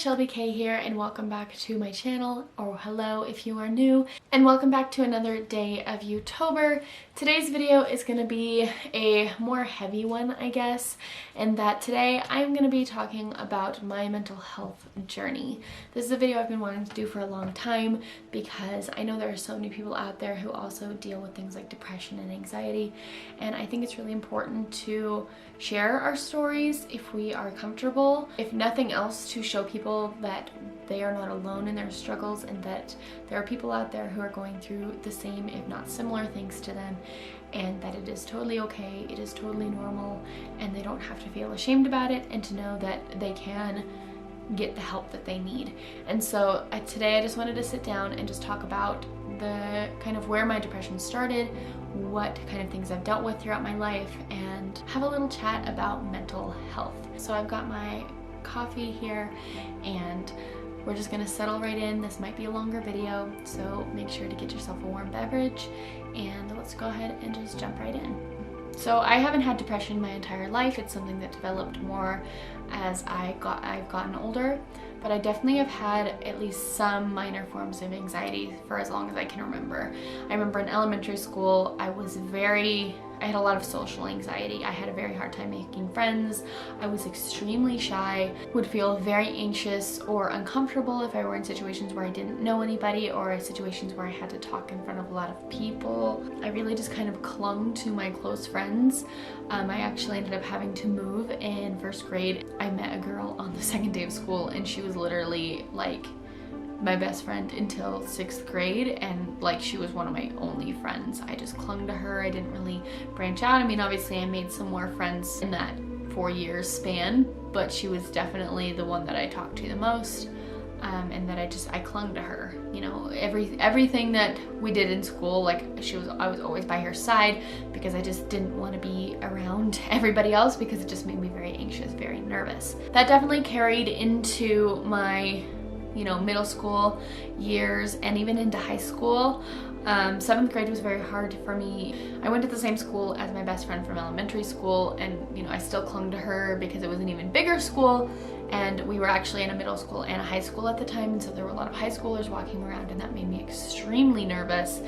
ShelbyKay here, and welcome back to my channel, or hello if you are new, and welcome back to another day of YouTober. Today's video is going to be a more heavy one, I guess, and that today I'm going to be talking about my mental health journey. This is a video I've been wanting to do for a long time because I know there are so many people out there who also deal with things like depression and anxiety, and I think it's really important to share our stories if we are comfortable, if nothing else, to show people that they are not alone in their struggles and that there are people out there who are going through the same, if not similar, things to them, and that it is totally okay, it is totally normal, and they don't have to feel ashamed about it, and to know that they can get the help that they need. And so today I just wanted to sit down and just talk about the kind of where my depression started, what kind of things I've dealt with throughout my life, and have a little chat about mental health. So I've got my coffee here and we're just gonna settle right in. This might be a longer video, so make sure to get yourself a warm beverage, and let's go ahead and just jump right in. So I haven't had depression my entire life. It's something that developed more as I've gotten older, but I definitely have had at least some minor forms of anxiety for as long as I can remember. I remember in elementary school, I had a lot of social anxiety. I had a very hard time making friends. I was extremely shy, would feel very anxious or uncomfortable if I were in situations where I didn't know anybody, or situations where I had to talk in front of a lot of people. I really just kind of clung to my close friends. I actually ended up having to move in first grade. I met a girl on the second day of school, and she was literally like my best friend until 6th grade, and like she was one of my only friends. I just clung to her. I didn't really branch out. I mean, obviously I made some more friends in that 4 years span, but she was definitely the one that I talked to the most, and that I clung to her. You know, everything that we did in school, like I was always by her side, because I just didn't want to be around everybody else, because it just made me very anxious, very nervous. That definitely carried into my middle school years and even into high school. 7th grade was very hard for me. I went to the same school as my best friend from elementary school, and I still clung to her because it was an even bigger school, and we were actually in a middle school and a high school at the time, and so there were a lot of high schoolers walking around, and that made me extremely nervous.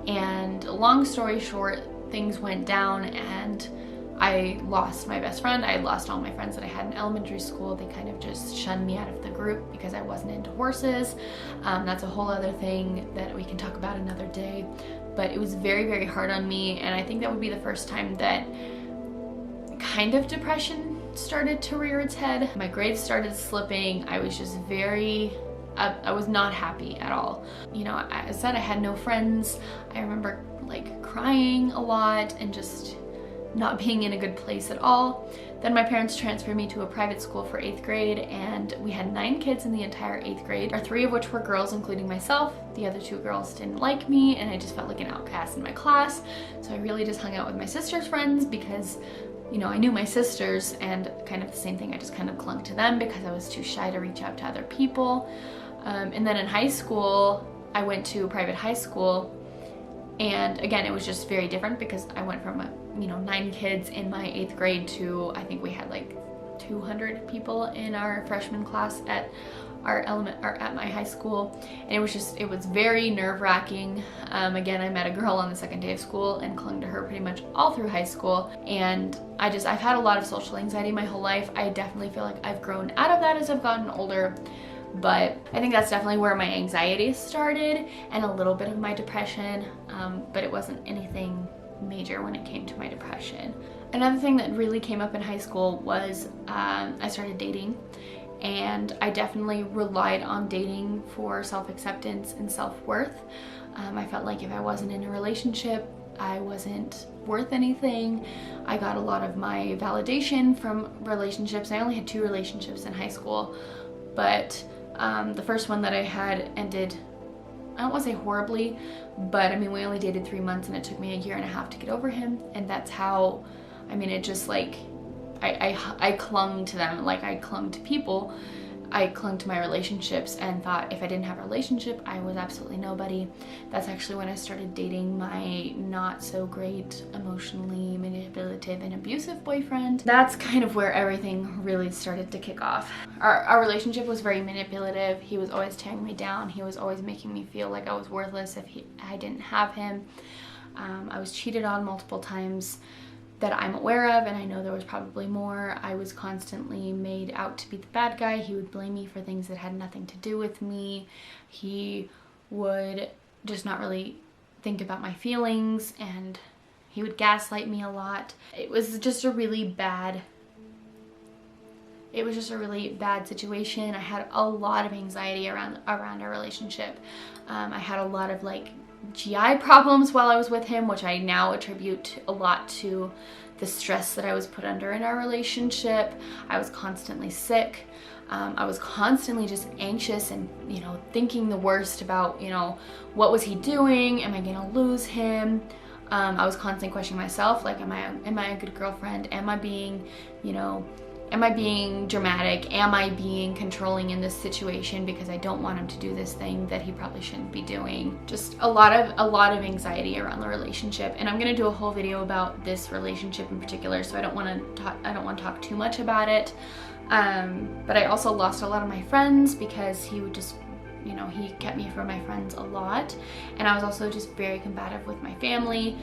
And long story short, things went down and I lost my best friend. I lost all my friends that I had in elementary school. They kind of just shunned me out of the group because I wasn't into horses. That's a whole other thing that we can talk about another day. But it was very, very hard on me, and I think that would be the first time that kind of depression started to rear its head. My grades started slipping. I was just I was not happy at all. As I said, I had no friends. I remember like crying a lot and just not being in a good place at all. Then my parents transferred me to a private school for 8th grade, and we had 9 kids in the entire 8th grade, or 3 of which were girls, including myself. The other 2 girls didn't like me, and I just felt like an outcast in my class. So I really just hung out with my sister's friends because I knew my sisters, and kind of the same thing, I just kind of clung to them because I was too shy to reach out to other people. And then in high school, I went to a private high school, and again, it was just very different because I went from 9 kids in my 8th grade to, I think we had like 200 people in our freshman class at at my high school, and it was very nerve-wracking. Again, I met a girl on the second day of school and clung to her pretty much all through high school, and I've had a lot of social anxiety my whole life. I definitely feel like I've grown out of that as I've gotten older, but I think that's definitely where my anxiety started and a little bit of my depression, but it wasn't anything major when it came to my depression. Another thing that really came up in high school was I started dating, and I definitely relied on dating for self-acceptance and self-worth. I felt like if I wasn't in a relationship, I wasn't worth anything. I got a lot of my validation from relationships. I only had 2 relationships in high school, but the first one that I had ended, I don't want to say horribly, but I mean, we only dated 3 months, and it took me a year and a half to get over him. And that's how, it just like, I clung to them like I clung to people. I clung to my relationships and thought if I didn't have a relationship, I was absolutely nobody. That's actually when I started dating my not so great, emotionally manipulative and abusive boyfriend. That's kind of where everything really started to kick off. Our relationship was very manipulative. He was always tearing me down. He was always making me feel like I was worthless if I didn't have him. I was cheated on multiple times that I'm aware of, and I know there was probably more. I was constantly made out to be the bad guy. He would blame me for things that had nothing to do with me. He would just not really think about my feelings, and he would gaslight me a lot. It was just a really bad situation. I had a lot of anxiety around our relationship. I had a lot of like GI problems while I was with him, which I now attribute a lot to the stress that I was put under in our relationship. I was constantly sick. I was constantly just anxious and, you know, thinking the worst about, you know, what was he doing? Am I gonna lose him? I was constantly questioning myself, like, am I a good girlfriend? Am I being, you know, am I being dramatic? Am I being controlling in this situation because I don't want him to do this thing that he probably shouldn't be doing? Just a lot of anxiety around the relationship. And I'm gonna do a whole video about this relationship in particular, so I don't want to talk too much about it. But I also lost a lot of my friends because he would just, you know, he kept me from my friends a lot. And I was also just very combative with my family.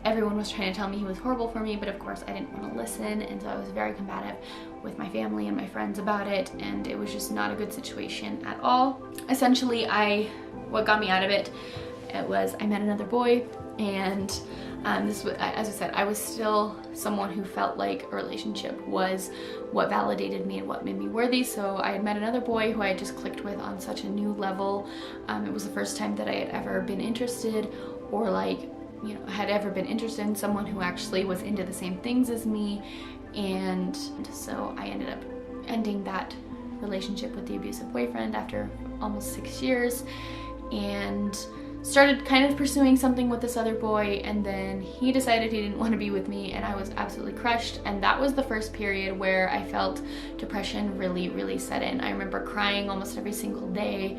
Everyone was trying to tell me he was horrible for me, but of course I didn't want to listen, and so I was very combative with my family and my friends about it, and it was just not a good situation at all. Essentially, what got me out of it was I met another boy, and this was, as I said, I was still someone who felt like a relationship was what validated me and what made me worthy. So I had met another boy who I had just clicked with on such a new level. It was the first time that I had ever been interested, or like, you know, had ever been interested in someone who actually was into the same things as me. And so I ended up ending that relationship with the abusive boyfriend after almost 6 years, and started kind of pursuing something with this other boy, and then he decided he didn't want to be with me, and I was absolutely crushed. And that was the first period where I felt depression really set in. I remember crying almost every single day,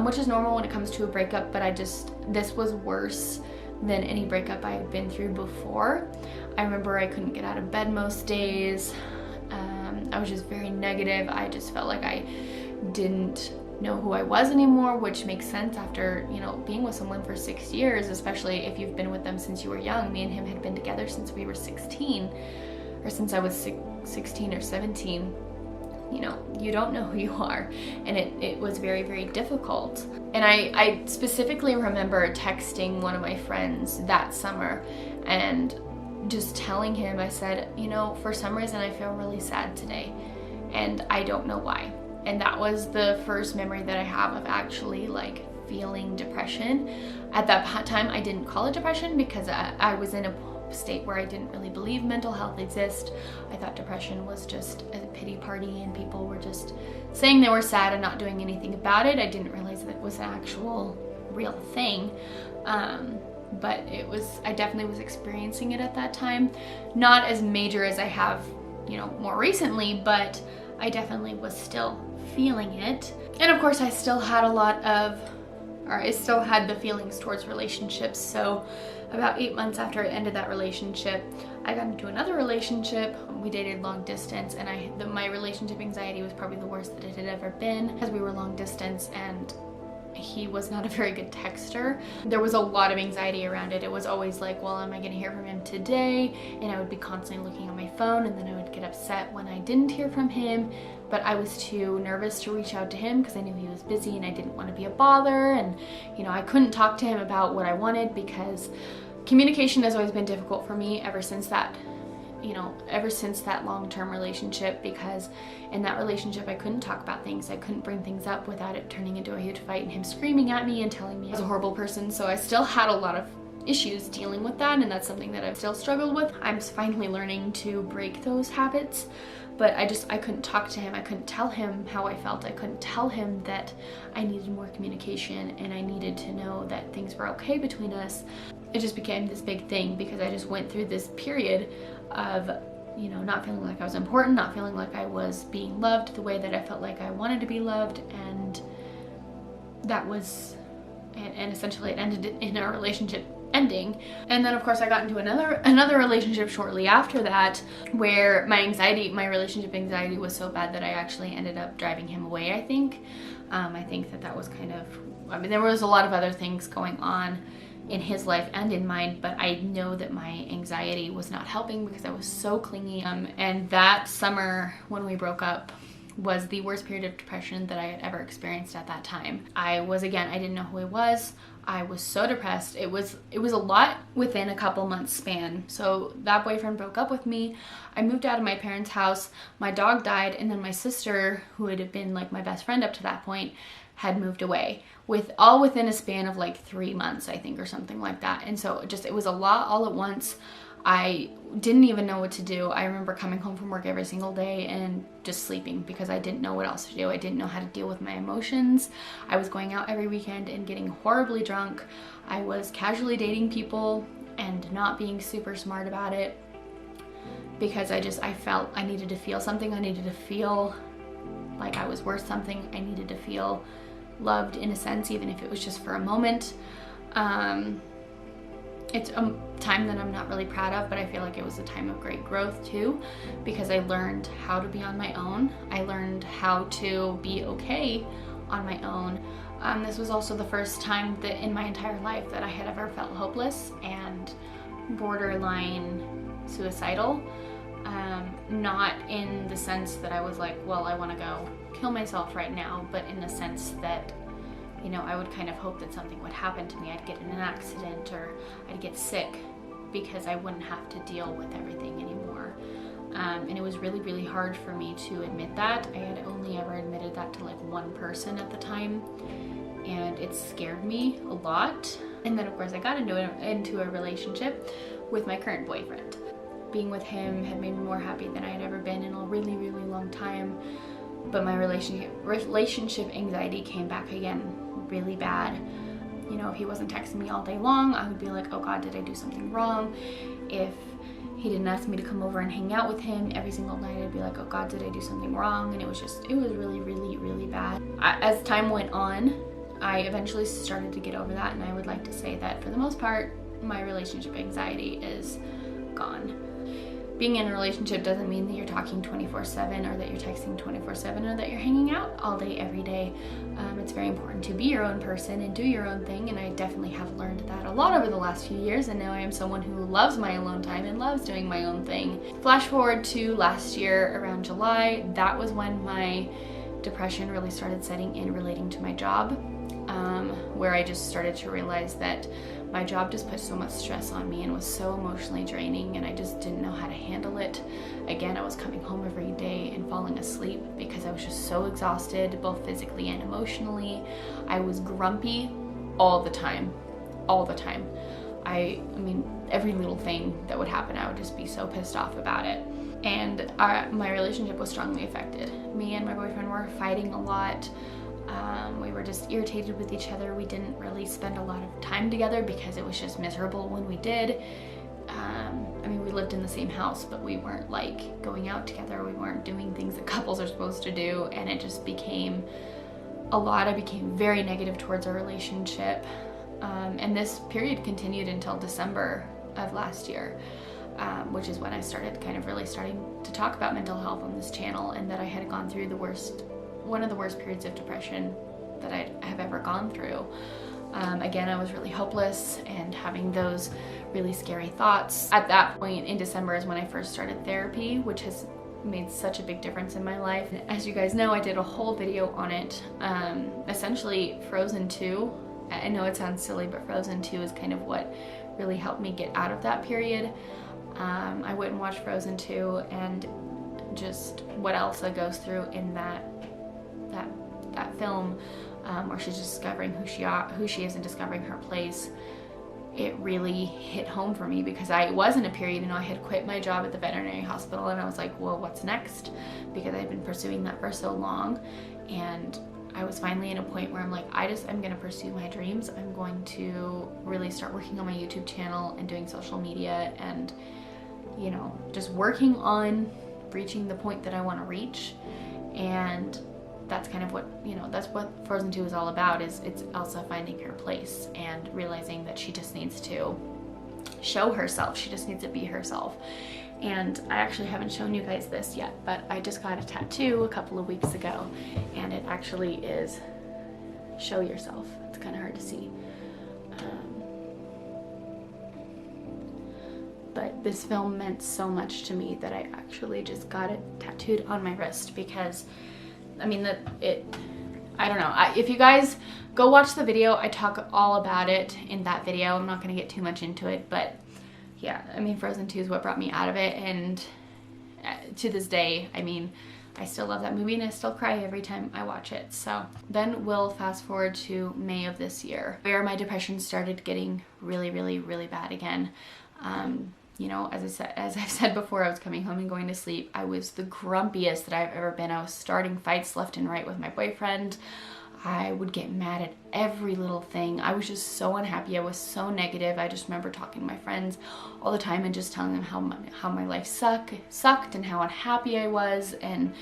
which is normal when it comes to a breakup, but this was worse than any breakup I had been through before. I remember I couldn't get out of bed most days. I was just very negative. I just felt like I didn't know who I was anymore, which makes sense after, you know, being with someone for 6 years, especially if you've been with them since you were young. Me and him had been together since we were 16, or since I was 16 or 17. You know, you don't know who you are, and it was very difficult. And I specifically remember texting one of my friends that summer and just telling him, I said, you know, for some reason I feel really sad today, and I don't know why. And that was the first memory that I have of actually like feeling depression. At that time, I didn't call it depression because I was in a state where I didn't really believe mental health exists. I thought depression was just a pity party and people were just saying they were sad and not doing anything about it. I didn't realize that it was an actual real thing. But I definitely was experiencing it at that time. Not as major as I have, you know, more recently, but I definitely was still feeling it. And of course I still had the feelings towards relationships. So about 8 months after I ended that relationship, I got into another relationship. We dated long distance, and my relationship anxiety was probably the worst that it had ever been, because we were long distance and he was not a very good texter. There was a lot of anxiety around it. It was always like, well, am I gonna hear from him today? And I would be constantly looking at my phone, and then I would get upset when I didn't hear from him. But I was too nervous to reach out to him because I knew he was busy and I didn't want to be a bother. And, you know, I couldn't talk to him about what I wanted because communication has always been difficult for me ever since that long-term relationship, because in that relationship I couldn't talk about things. I couldn't bring things up without it turning into a huge fight and him screaming at me and telling me I was a horrible person. So I still had a lot of issues dealing with that, and that's something that I've still struggled with. I'm finally learning to break those habits, but I couldn't talk to him. I couldn't tell him how I felt. I couldn't tell him that I needed more communication and I needed to know that things were okay between us. It just became this big thing because I just went through this period of you know, not feeling like I was important, not feeling like I was being loved the way that I felt like I wanted to be loved, and that was, and essentially it ended in our relationship ending. And then of course I got into another relationship shortly after that, where my relationship anxiety was so bad that I actually ended up driving him away, I think. I think that was kind of, I mean, there was a lot of other things going on in his life and in mine, but I know that my anxiety was not helping because I was so clingy. And that summer when we broke up was the worst period of depression that I had ever experienced at that time. I didn't know who he was. I was so depressed. It was a lot within a couple months span. So that boyfriend broke up with me. I moved out of my parents' house. My dog died, and then my sister, who had been like my best friend up to that point, had moved away, all within a span of like 3 months, I think, or something like that. And so it was a lot all at once. I didn't even know what to do. I remember coming home from work every single day and just sleeping because I didn't know what else to do. I didn't know how to deal with my emotions. I was going out every weekend and getting horribly drunk. I was casually dating people and not being super smart about it because I felt I needed to feel something. I needed to feel like I was worth something. I needed to feel loved in a sense, even if it was just for a moment. It's a time that I'm not really proud of, but I feel like it was a time of great growth too, because I learned how to be on my own. I learned how to be okay on my own. This was also the first time that in my entire life that I had ever felt hopeless and borderline suicidal. Not in the sense that I was like, well, I want to go kill myself right now, but in the sense that, you know, I would kind of hope that something would happen to me. I'd get in an accident or I'd get sick because I wouldn't have to deal with everything anymore. And it was really, really hard for me to admit that. I had only ever admitted that to like one person at the time, and it scared me a lot. And then of course I got into a relationship with my current boyfriend. Being with him had made me more happy than I had ever been in a really, really long time. But my relationship anxiety came back again really bad. You know, if he wasn't texting me all day long, I would be like, oh God, did I do something wrong? If he didn't ask me to come over and hang out with him every single night, I'd be like, oh God, did I do something wrong? And it was really, really, really bad. As time went on, I eventually started to get over that, and I would like to say that for the most part, my relationship anxiety is gone. Being in a relationship doesn't mean that you're talking 24/7 or that you're texting 24/7 or that you're hanging out all day, every day. It's very important to be your own person and do your own thing, and I definitely have learned that a lot over the last few years, and now I am someone who loves my alone time and loves doing my own thing. Flash forward to last year around July, that was when my depression really started setting in relating to my job, where I just started to realize that my job just put so much stress on me and was so emotionally draining, and I just didn't know how to handle it. Again, I was coming home every day and falling asleep because I was just so exhausted, both physically and emotionally. I was grumpy all the time. I mean, every little thing that would happen, I would just be so pissed off about it. And my relationship was strongly affected. Me and my boyfriend were fighting a lot. We were just irritated with each other. We didn't really spend a lot of time together because it was just miserable when we did. I mean, we lived in the same house, but we weren't like going out together. We weren't doing things that couples are supposed to do, and it just became a lot. I became very negative towards our relationship. And this period continued until December of last year, which is when I started kind of really starting to talk about mental health on this channel, and that I had gone through one of the worst periods of depression that I have ever gone through. Again, I was really hopeless and having those really scary thoughts. At that point in December is when I first started therapy, which has made such a big difference in my life. As you guys know, I did a whole video on it. Essentially, Frozen 2, I know it sounds silly, but Frozen 2 is kind of what really helped me get out of that period. I went and watched Frozen 2, and just what Elsa goes through in that film, where she's discovering who she is and discovering her place, it really hit home for me because I was in a period, you know, I had quit my job at the veterinary hospital, and I was like, well, what's next? Because I've been pursuing that for so long, and I was finally in a point where I'm like, I'm gonna pursue my dreams. I'm going to really start working on my YouTube channel and doing social media and you know, just working on reaching the point that I want to reach. And that's kind of what, you know, that's what Frozen 2 is all about, is it's Elsa finding her place and realizing that she just needs to show herself. She just needs to be herself. And I actually haven't shown you guys this yet, but I just got a tattoo a couple of weeks ago, and it actually is show yourself. It's kind of hard to see. But this film meant so much to me that I actually just got it tattooed on my wrist, because I mean I don't know. If you guys go watch the video, I talk all about it in that video. I'm not going to get too much into it, but yeah, I mean, Frozen 2 is what brought me out of it, and to this day, I mean, I still love that movie and I still cry every time I watch it. So then we'll fast forward to May of this year, where my depression started getting really, really, really bad again. You know, as I've said before, I was coming home and going to sleep. I was the grumpiest that I've ever been. I was starting fights left and right with my boyfriend. I would get mad at every little thing. I was just so unhappy. I was so negative. I just remember talking to my friends all the time and just telling them how my life sucked and how unhappy I was. And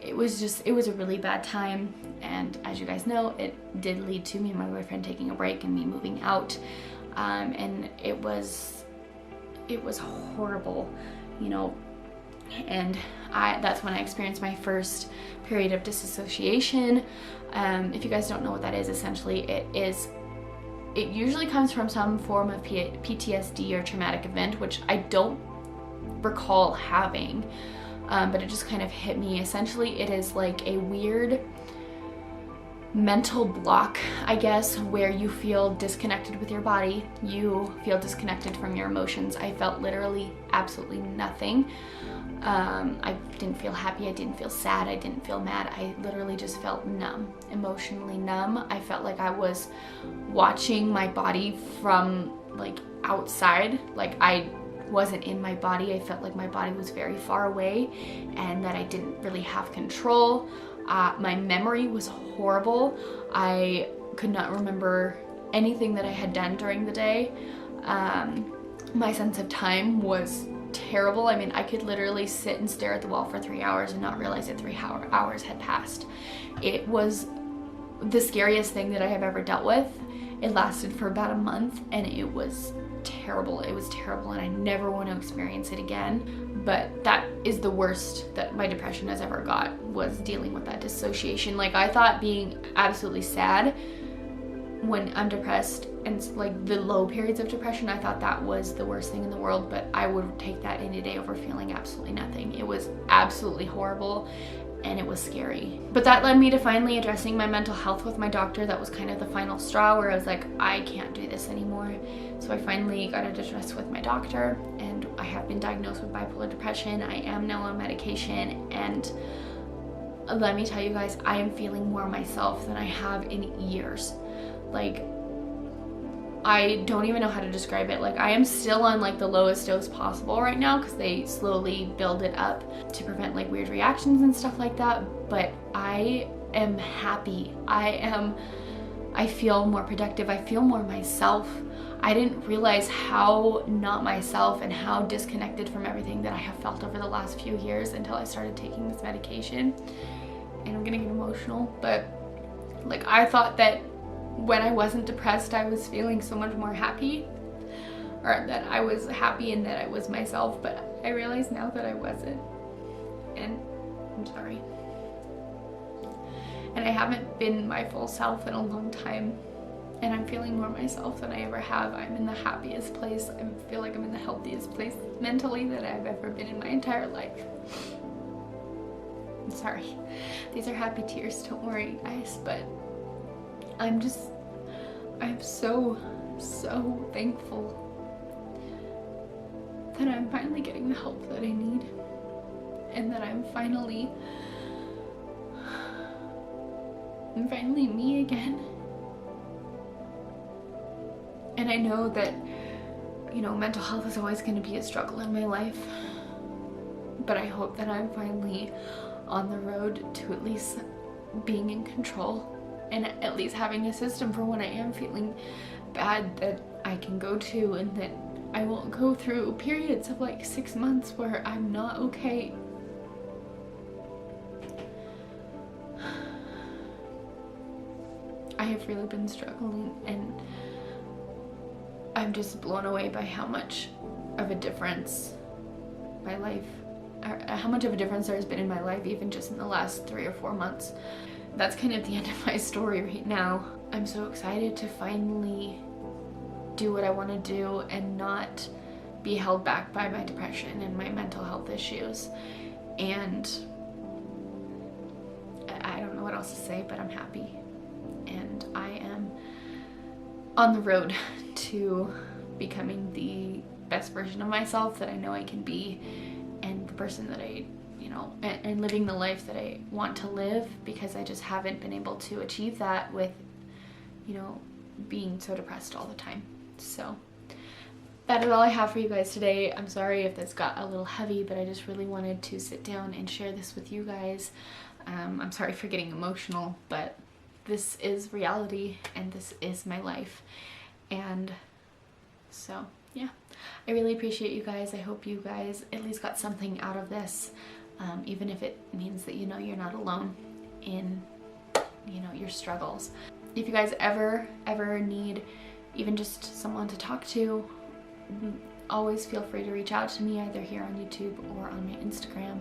it was a really bad time. And as you guys know, it did lead to me and my boyfriend taking a break and me moving out. And it was horrible, you know. And that's when I experienced my first period of disassociation. If you guys don't know what that is, essentially it usually comes from some form of PTSD or traumatic event, which I don't recall having, but it just kind of hit me. Essentially, it is like a weird mental block, I guess, where you feel disconnected with your body, you feel disconnected from your emotions. I felt literally absolutely nothing. I didn't feel happy, I didn't feel sad, I didn't feel mad. I literally just felt numb, emotionally numb. I felt like I was watching my body from like outside, like I wasn't in my body. I felt like my body was very far away and that I didn't really have control. My memory was horrible. I could not remember anything that I had done during the day. My sense of time was terrible. I mean, I could literally sit and stare at the wall for 3 hours and not realize that 3 hours had passed. It was the scariest thing that I have ever dealt with. It lasted for about a month and it was terrible. It was terrible and I never want to experience it again. But that is the worst that my depression has ever got, was dealing with that dissociation. Like, I thought being absolutely sad when I'm depressed and like the low periods of depression, I thought that was the worst thing in the world, but I would take that any day over feeling absolutely nothing. It was absolutely horrible and it was scary. But that led me to finally addressing my mental health with my doctor. That was kind of the final straw where I was like, I can't do this anymore. So I finally got it addressed with my doctor and I have been diagnosed with bipolar depression. I am now on medication, and let me tell you guys, I am feeling more myself than I have in years. Like, I don't even know how to describe it. Like, I am still on like the lowest dose possible right now because they slowly build it up to prevent like weird reactions and stuff like that. But I am happy. I feel more productive. I feel more myself. I didn't realize how not myself and how disconnected from everything that I have felt over the last few years until I started taking this medication. And I'm gonna get emotional, but like, I thought that when I wasn't depressed, I was feeling so much more happy, or that I was happy and that I was myself, but I realize now that I wasn't, and I'm sorry. And I haven't been my full self in a long time, and I'm feeling more myself than I ever have. I'm in the happiest place. I feel like I'm in the healthiest place mentally that I've ever been in my entire life. I'm sorry. These are happy tears, don't worry guys, but I'm so thankful that I'm finally getting the help that I need, and that I'm finally me again. And I know that, you know, mental health is always going to be a struggle in my life, but I hope that I'm finally on the road to at least being in control, and at least having a system for when I am feeling bad that I can go to, and that I won't go through periods of like 6 months where I'm not okay. I have really been struggling, and I'm just blown away by how much of a difference my life, or how much of a difference there has been in my life even just in the last 3 or 4 months. That's kind of the end of my story right now. I'm so excited to finally do what I want to do and not be held back by my depression and my mental health issues. And I don't know what else to say, but I'm happy. And I am on the road to becoming the best version of myself that I know I can be, and the person that I, you know, and living the life that I want to live, because I just haven't been able to achieve that with, you know, being so depressed all the time. So that is all I have for you guys today. I'm sorry if this got a little heavy, but I just really wanted to sit down and share this with you guys. I'm sorry for getting emotional, but this is reality and this is my life. And so yeah, I really appreciate you guys. I hope you guys at least got something out of this, even if it means that, you know, you're not alone in, you know, your struggles. If you guys ever need even just someone to talk to, always feel free to reach out to me, either here on YouTube or on my Instagram.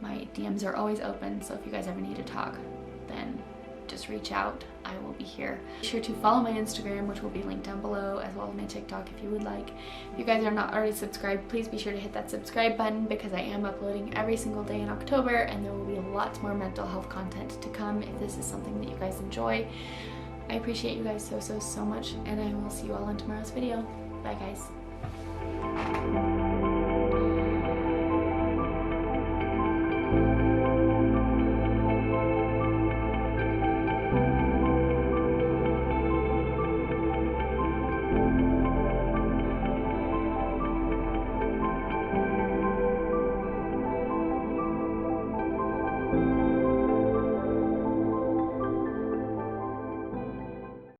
My DMs are always open, so if you guys ever need to talk, then just reach out. I will be here. Be sure to follow my Instagram, which will be linked down below, as well as my TikTok if you would like. If you guys are not already subscribed, please be sure to hit that subscribe button, because I am uploading every single day in October, and there will be lots more mental health content to come if this is something that you guys enjoy. I appreciate you guys so much, and I will see you all in tomorrow's video. Bye guys.